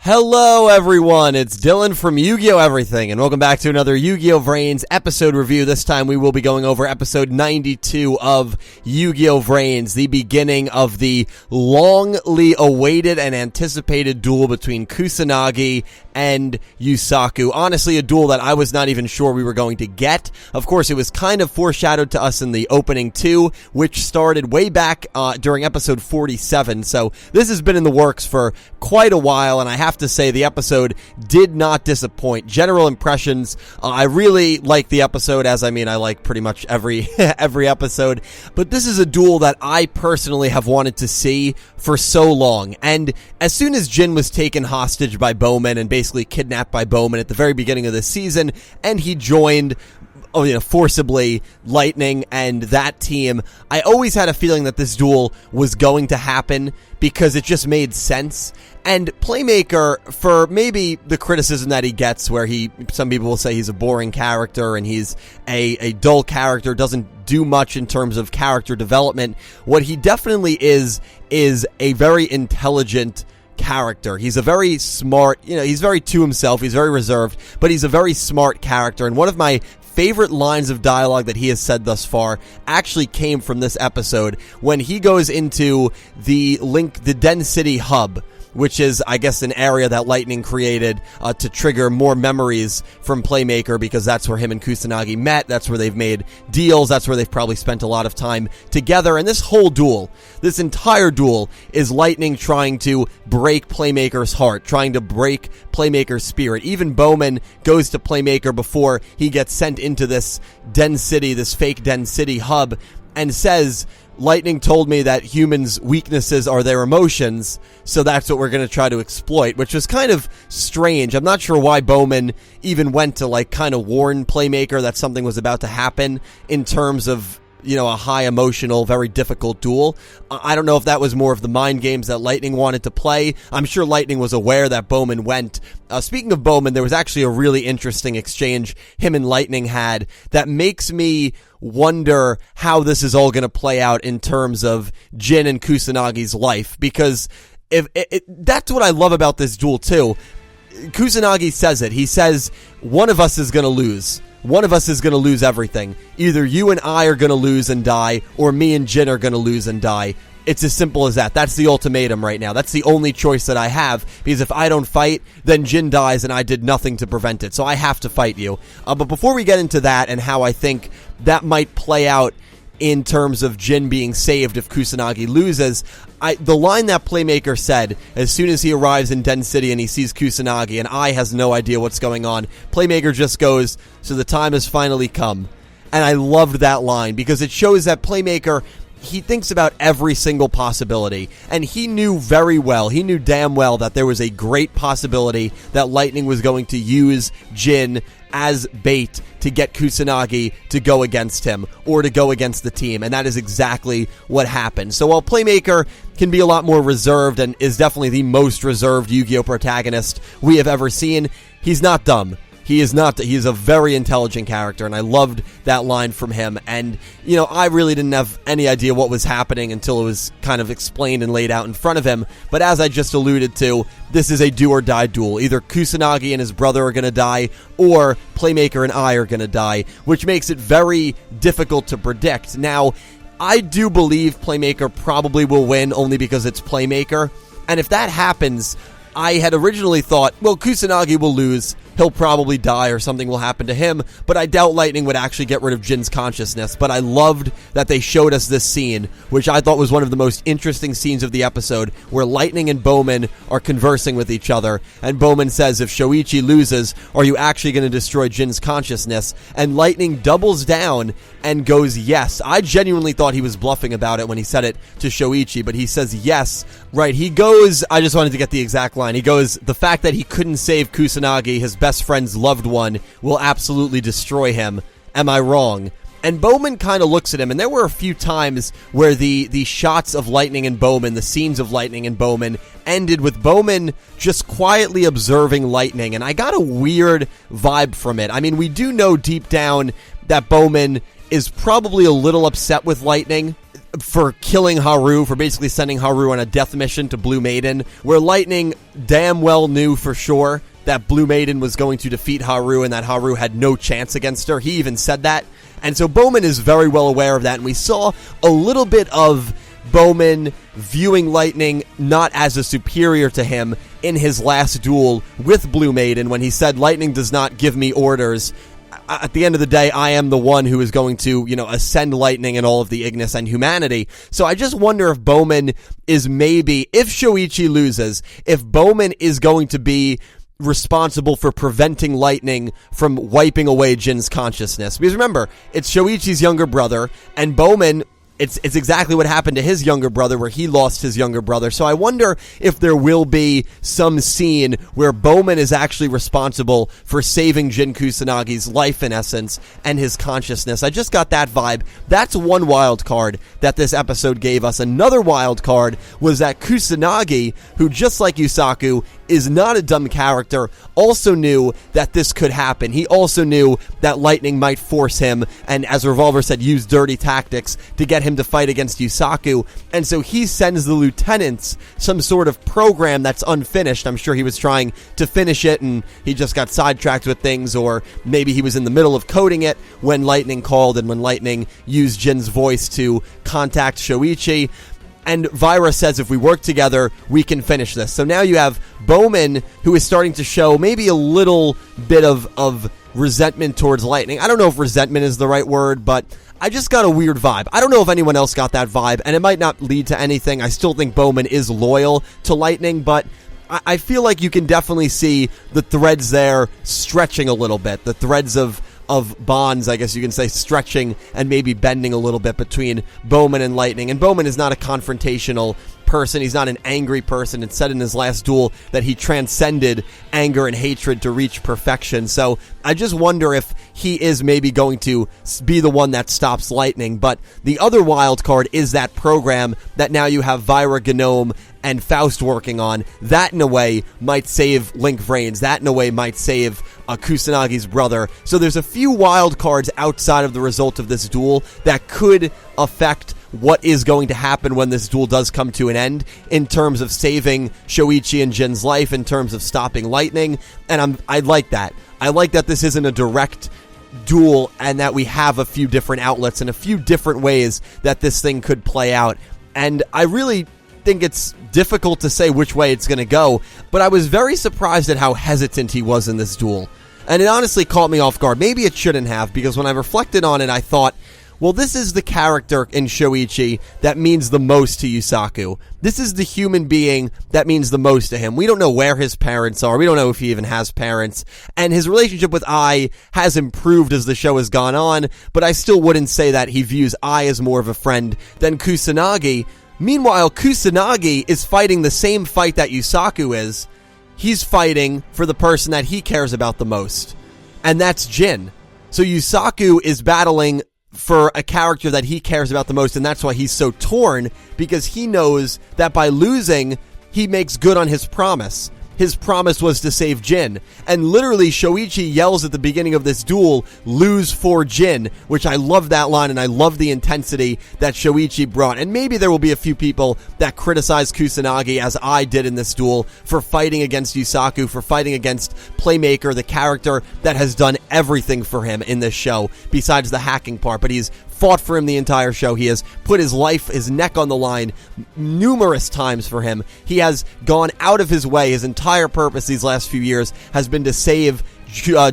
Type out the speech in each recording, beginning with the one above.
Hello everyone, it's Dylan from Yugioh Everything, and welcome back to another Yu-Gi-Oh! VRains episode review. This time we will be going over episode 92 of Yu-Gi-Oh! VRains, the beginning of the longly awaited and anticipated duel between Kusanagi and Yusaku. Honestly, a duel that I was not even sure we were going to get. Of course, it was kind of foreshadowed to us in the opening 2, which started way back during episode 47, so this has been in the works for quite a while, and I have to say the episode did not disappoint. General impressions, I really like the episode, I like pretty much every episode, but this is a duel that I personally have wanted to see for so long, and as soon as Jin was taken hostage by Bowman and basically kidnapped by Bowman at the very beginning of the season, and he joined forcibly Lightning and that team, I always had a feeling that this duel was going to happen because it just made sense. And Playmaker, for maybe the criticism that he gets where some people will say he's a boring character and he's a dull character, doesn't do much in terms of character development, what he definitely is a very intelligent character. He's a very smart, he's very to himself, he's very reserved, but he's a very smart character. And one of my favorite lines of dialogue that he has said thus far actually came from this episode when he goes into the Den City hub, which is, I guess, an area that Lightning created to trigger more memories from Playmaker, because that's where him and Kusanagi met, that's where they've made deals, that's where they've probably spent a lot of time together. And this whole duel, this entire duel, is Lightning trying to break Playmaker's heart, trying to break Playmaker's spirit. Even Bowman goes to Playmaker before he gets sent into this Den City, this fake Den City hub, and says, Lightning told me that humans' weaknesses are their emotions, so that's what we're going to try to exploit, which was kind of strange. I'm not sure why Bowman even went to, kind of warn Playmaker that something was about to happen in terms of, a high emotional, very difficult duel. I don't know if that was more of the mind games that Lightning wanted to play. I'm sure Lightning was aware that Bowman went. Speaking of Bowman, there was actually a really interesting exchange him and Lightning had that makes me wonder how this is all going to play out in terms of Jin and Kusanagi's life, because that's what I love about this duel too. Kusanagi says it. He says, one of us is going to lose. One of us is going to lose everything. Either you and I are going to lose and die, or me and Jin are going to lose and die. It's as simple as that. That's the ultimatum right now. That's the only choice that I have, because if I don't fight, then Jin dies and I did nothing to prevent it. So I have to fight you. But before we get into that and how I think that might play out in terms of Jin being saved if Kusanagi loses, the line that Playmaker said as soon as he arrives in Den City and he sees Kusanagi and I has no idea what's going on, Playmaker just goes, "So the time has finally come." And I loved that line because it shows that Playmaker, he thinks about every single possibility, and he knew damn well that there was a great possibility that Lightning was going to use Jin as bait to get Kusanagi to go against him or to go against the team, and that is exactly what happened. So while Playmaker can be a lot more reserved and is definitely the most reserved Yu-Gi-Oh! Protagonist we have ever seen, he's not dumb. He is not. He is a very intelligent character, and I loved that line from him. And, I really didn't have any idea what was happening until it was kind of explained and laid out in front of him. But as I just alluded to, this is a do-or-die duel. Either Kusanagi and his brother are going to die, or Playmaker and I are going to die, which makes it very difficult to predict. Now, I do believe Playmaker probably will win only because it's Playmaker. And if that happens, I had originally thought, well, Kusanagi will lose, he'll probably die or something will happen to him, but I doubt Lightning would actually get rid of Jin's consciousness. But I loved that they showed us this scene, which I thought was one of the most interesting scenes of the episode, where Lightning and Bowman are conversing with each other, and Bowman says, if Shoichi loses, are you actually going to destroy Jin's consciousness? And Lightning doubles down and goes, yes. I genuinely thought he was bluffing about it when he said it to Shoichi, but he says yes. Right, he goes, I just wanted to get the exact line, he goes, the fact that he couldn't save Kusanagi, his best friend's loved one, will absolutely destroy him. Am I wrong? And Bowman kind of looks at him, and there were a few times where the shots of Lightning and Bowman, the scenes of Lightning and Bowman, ended with Bowman just quietly observing Lightning, and I got a weird vibe from it. I mean, we do know deep down that Bowman is probably a little upset with Lightning. for killing Haru, for basically sending Haru on a death mission to Blue Maiden, where Lightning damn well knew for sure that Blue Maiden was going to defeat Haru and that Haru had no chance against her. He even said that. And so Bowman is very well aware of that, and we saw a little bit of Bowman viewing Lightning not as a superior to him in his last duel with Blue Maiden when he said, Lightning does not give me orders. At the end of the day, I am the one who is going to, ascend Lightning and all of the Ignis and humanity. So I just wonder if Bowman is maybe, if Shoichi loses, if Bowman is going to be responsible for preventing Lightning from wiping away Jin's consciousness. Because remember, it's Shoichi's younger brother, and Bowman, it's exactly what happened to his younger brother, where he lost his younger brother. So I wonder if there will be some scene where Bowman is actually responsible for saving Jin Kusanagi's life, in essence, and his consciousness. I just got that vibe. That's one wild card that this episode gave us. Another wild card was that Kusanagi, who just like Yusaku, is not a dumb character, also knew that this could happen. He also knew that Lightning might force him, and as Revolver said, use dirty tactics to get him to fight against Yusaku, and so he sends the lieutenants some sort of program that's unfinished. I'm sure he was trying to finish it, and he just got sidetracked with things, or maybe he was in the middle of coding it when Lightning called, and when Lightning used Jin's voice to contact Shoichi. And Vira says if we work together, we can finish this. So now you have Bowman, who is starting to show maybe a little bit of resentment towards Lightning. I don't know if resentment is the right word, but I just got a weird vibe. I don't know if anyone else got that vibe, and it might not lead to anything. I still think Bowman is loyal to Lightning, but I feel like you can definitely see the threads there stretching a little bit. The threads of bonds, I guess you can say, stretching and maybe bending a little bit between Bowman and Lightning. And Bowman is not a confrontational person. He's not an angry person. It said in his last duel that he transcended anger and hatred to reach perfection. So I just wonder if he is maybe going to be the one that stops Lightning. But the other wild card is that program that now you have Vira, Gnome, and Faust working on. That, in a way, might save Link VRains. That, in a way, might save Kusanagi's brother. So there's a few wild cards outside of the result of this duel that could affect what is going to happen when this duel does come to an end, in terms of saving Shoichi and Jin's life, in terms of stopping Lightning, and I like that. I like that this isn't a direct duel, and that we have a few different outlets and a few different ways that this thing could play out. And I really think it's difficult to say which way it's going to go, but I was very surprised at how hesitant he was in this duel. And it honestly caught me off guard. Maybe it shouldn't have, because when I reflected on it, I thought, well, this is the character in Shoichi that means the most to Yusaku. This is the human being that means the most to him. We don't know where his parents are. We don't know if he even has parents. And his relationship with Ai has improved as the show has gone on, but I still wouldn't say that he views Ai as more of a friend than Kusanagi. Meanwhile, Kusanagi is fighting the same fight that Yusaku is. He's fighting for the person that he cares about the most, and that's Jin. So Yusaku is battling for a character that he cares about the most, and that's why he's so torn, because he knows that by losing, he makes good on his promise. His promise was to save Jin. And literally, Shoichi yells at the beginning of this duel, "Lose for Jin," which I love that line, and I love the intensity that Shoichi brought. And maybe there will be a few people that criticize Kusanagi, as I did in this duel, for fighting against Yusaku, for fighting against Playmaker, the character that has done everything for him in this show, besides the hacking part. But he's fought for him the entire show. He has put his life, his neck on the line numerous times for him. He has gone out of his way. His entire purpose these last few years has been to save Jin,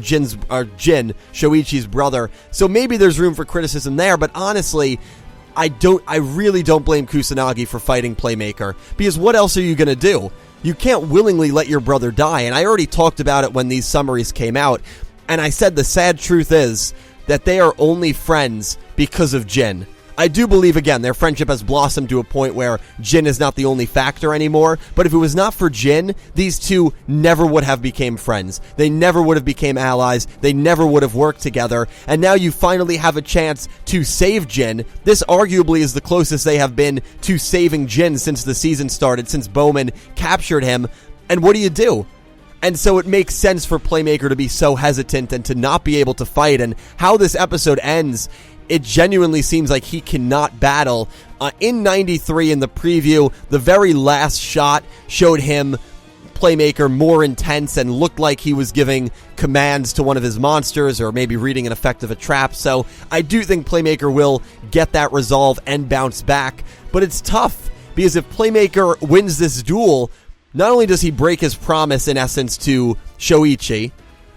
Shoichi's brother. So maybe there's room for criticism there, but honestly, I really don't blame Kusanagi for fighting Playmaker, because what else are you going to do? You can't willingly let your brother die, and I already talked about it when these summaries came out, and I said the sad truth is that they are only friends because of Jin. I do believe, again, their friendship has blossomed to a point where Jin is not the only factor anymore, but if it was not for Jin, these two never would have become friends. They never would have become allies. They never would have worked together, and now you finally have a chance to save Jin. This arguably is the closest they have been to saving Jin since the season started, since Bowman captured him, and what do? And so it makes sense for Playmaker to be so hesitant and to not be able to fight. And how this episode ends, it genuinely seems like he cannot battle In 93, in the preview, the very last shot showed him Playmaker more intense and looked like he was giving commands to one of his monsters or maybe reading an effect of a trap. So I do think Playmaker will get that resolve and bounce back. But it's tough because if Playmaker wins this duel, not only does he break his promise in essence to Shoichi,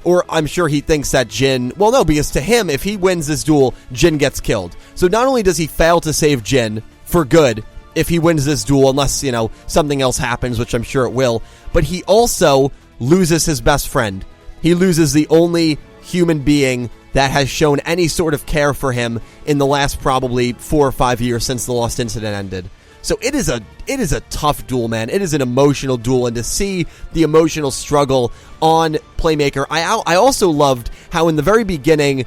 or I'm sure he thinks that Jin, well no, because to him, if he wins this duel, Jin gets killed. So not only does he fail to save Jin for good, if he wins this duel, unless, something else happens, which I'm sure it will, but he also loses his best friend. He loses the only human being that has shown any sort of care for him in the last probably 4 or 5 years since the Lost Incident ended. So it is a tough duel, man. It is an emotional duel, and to see the emotional struggle on Playmaker, I also loved how in the very beginning,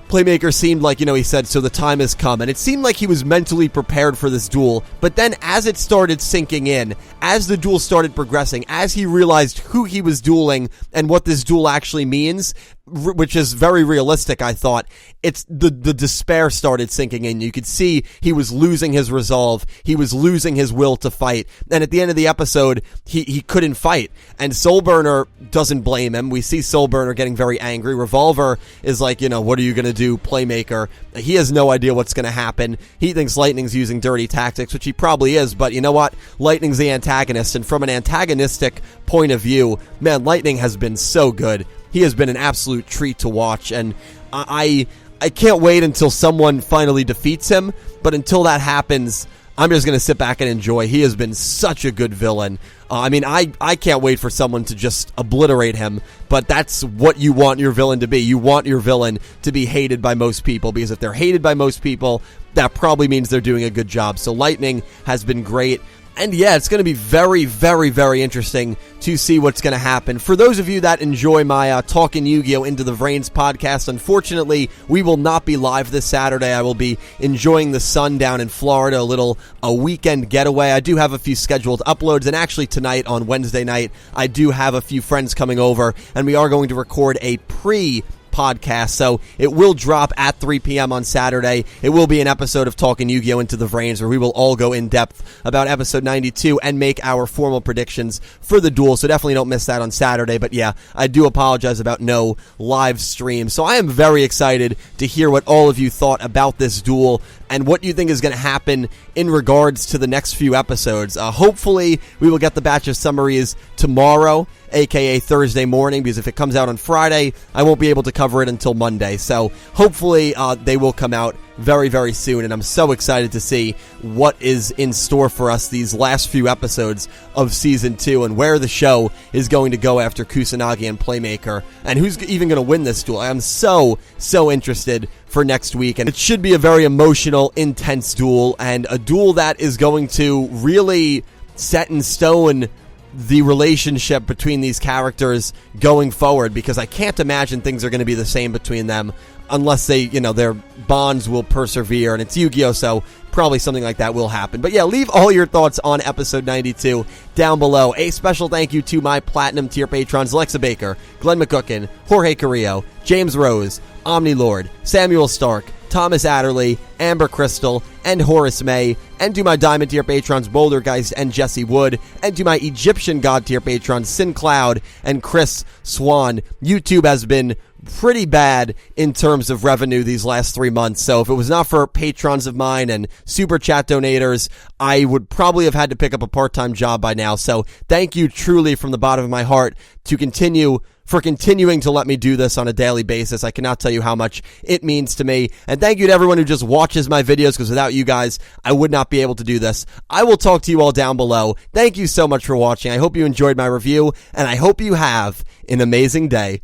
Playmaker seemed like, he said, so the time has come. And it seemed like he was mentally prepared for this duel. But then as it started sinking in, as the duel started progressing, as he realized who he was dueling and what this duel actually means, which is very realistic, I thought, it's the despair started sinking in. You could see he was losing his resolve. He was losing his will to fight. And at the end of the episode, he couldn't fight. And Soulburner doesn't blame him. We see Soulburner getting very angry. Revolver is like, what are you going to do, Playmaker? He has no idea what's going to happen. He thinks Lightning's using dirty tactics, which he probably is. But you know what? Lightning's the antagonist. And from an antagonistic point of view, man, Lightning has been so good. He has been an absolute treat to watch, and I can't wait until someone finally defeats him, but until that happens, I'm just going to sit back and enjoy. He has been such a good villain. I can't wait for someone to just obliterate him, but that's what you want your villain to be. You want your villain to be hated by most people, because if they're hated by most people, that probably means they're doing a good job. So Lightning has been great. And yeah, it's going to be very, very, very interesting to see what's going to happen. For those of you that enjoy my Talkin' Yu-Gi-Oh! Into the VRains podcast, unfortunately, we will not be live this Saturday. I will be enjoying the sun down in Florida, a weekend getaway. I do have a few scheduled uploads, and actually tonight on Wednesday night, I do have a few friends coming over, and we are going to record a podcast, so it will drop at 3 p.m. on Saturday. It will be an episode of Talkin' Yu-Gi-Oh! Into the VRains, where we will all go in depth about episode 92 and make our formal predictions for the duel, so definitely don't miss that on Saturday. But yeah, I do apologize about no live stream, so I am very excited to hear what all of you thought about this duel and what you think is going to happen in regards to the next few episodes. Hopefully, we will get the batch of summaries tomorrow, aka Thursday morning, because if it comes out on Friday, I won't be able to cover it until Monday. So hopefully they will come out very, very soon, and I'm so excited to see what is in store for us these last few episodes of Season 2 and where the show is going to go after Kusanagi and Playmaker, and who's even going to win this duel. I am so interested for next week, and it should be a very emotional, intense duel, and a duel that is going to really set in stone the relationship between these characters going forward, because I can't imagine things are going to be the same between them unless they, their bonds will persevere, and it's Yu-Gi-Oh!, so probably something like that will happen. But yeah, leave all your thoughts on episode 92 down below. A special thank you to my platinum tier patrons, Alexa Baker, Glen McGookin, Jorge Carrillo, James Rose, Omni Lord, Samuel Stark, Thomas Adderley, Amber Crystal, and Horace Maye, and to my Diamond tier patrons Bouldergeist and Jesse Wood, and to my Egyptian God tier patrons Syn Cloud and Chris Swan. YouTube has been pretty bad in terms of revenue these last 3 months, so if it was not for patrons of mine and super chat donators, I would probably have had to pick up a part-time job by now. So thank you truly from the bottom of my heart for continuing to let me do this on a daily basis. I cannot tell you how much it means to me. And thank you to everyone who just watches my videos, because without you guys, I would not be able to do this. I will talk to you all down below. Thank you so much for watching. I hope you enjoyed my review, and I hope you have an amazing day.